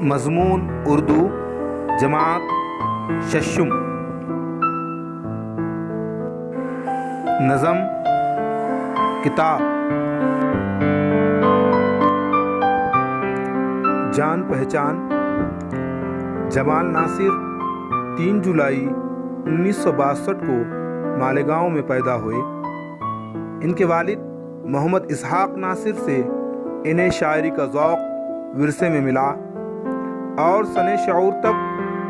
मज़मून उर्दू जमात शशुम। नज़म किताब जान पहचान। जमाल नासिर 3 जुलाई 1962 को मालेगांव में पैदा हुए। इनके वालिद मोहम्मद इसहाक नासिर से इन्हें शायरी का ज़ौक़ विरसे में मिला और सने शऊर तक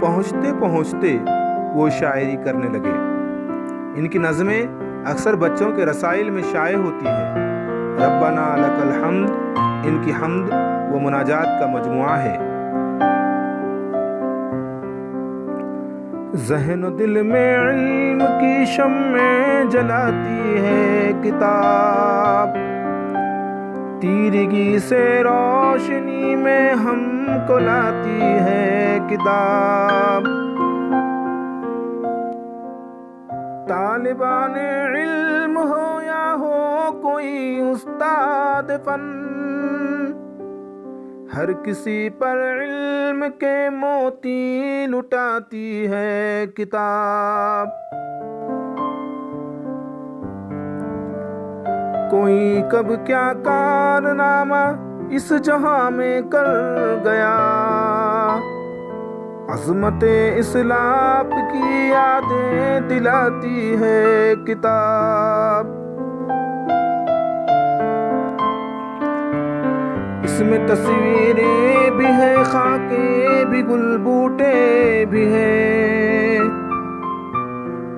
पहुँचते पहुँचते वो शायरी करने लगे। इनकी नज़में अक्सर बच्चों के रसाइल में शाये होती हैं। रब्बना लकल हम्द इनकी हम्द व मुनाजात का मजमुआ है। ज़हन दिल में इल्म की शम्में जलाती है किताब, तीरगी से रोशनी में हमको लाती है किताब। तालिबान इल्म हो या हो कोई उस्ताद फन, हर किसी पर इल्म के मोती लुटाती है किताब। कोई कब क्या कारनामा इस जहां में कर गया, अज़मते इस्लाम की यादें दिलाती है किताब। इसमें तस्वीरें भी है, खाके भी, गुलबूटे भी हैं,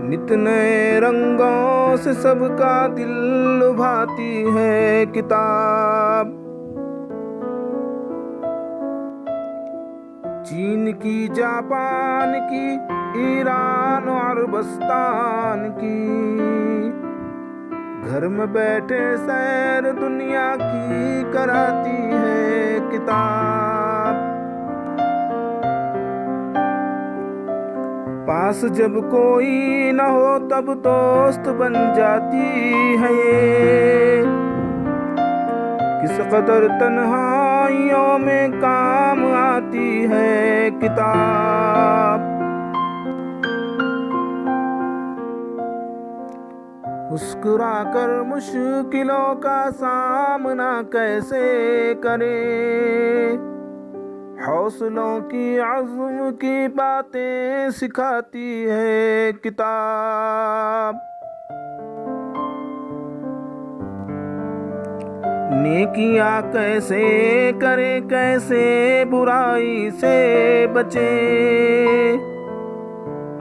नित नए रंगों से सबका दिल लुभाती है किताब। चीन की, जापान की, ईरान और अरबस्तान की, घर में बैठे सैर दुनिया की कराती है किताब। पास जब कोई न हो तब दोस्त बन जाती है ये, किस कदर तन्हाइयों में काम आती है किताब। मुस्कुरा कर मुश्किलों का सामना कैसे करे, हौसलों की अज़्म की बातें सिखाती है किताब। नेकियां कैसे करे, कैसे बुराई से बचे,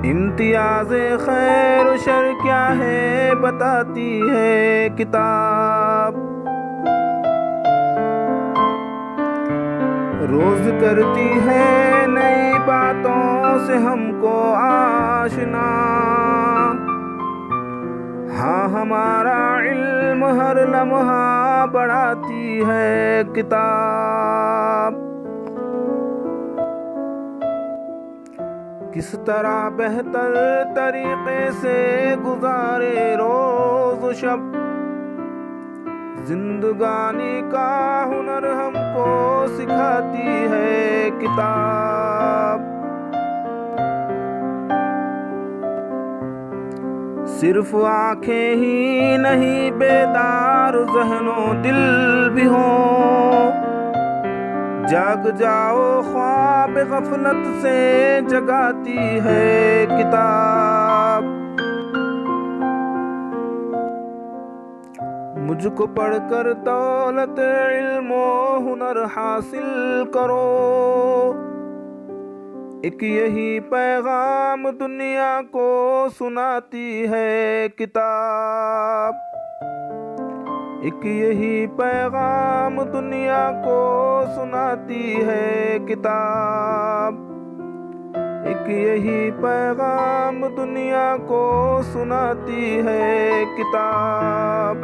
इम्तियाज़े खैर शर क्या है बताती है किताब। रोज करती है नई बातों से हमको आशना, हाँ हमारा इल्म हर लम्हा बढ़ाती है किताब। किस तरह बेहतर तरीके से गुजारे रोज शब, जिंदगानी का हुनर हमको सिखाती है किताब। सिर्फ आंखें ही नहीं, बेदार ज़हनो दिल भी हो, जाग जाओ ख्वाब गफलत से जगाती है किताब। मुझको पढ़कर दौलत इल्मो हुनर हासिल करो, एक यही पैगाम दुनिया को सुनाती है किताब। एक यही पैगाम दुनिया को सुनाती है किताब। एक यही पैगाम दुनिया को सुनाती है किताब।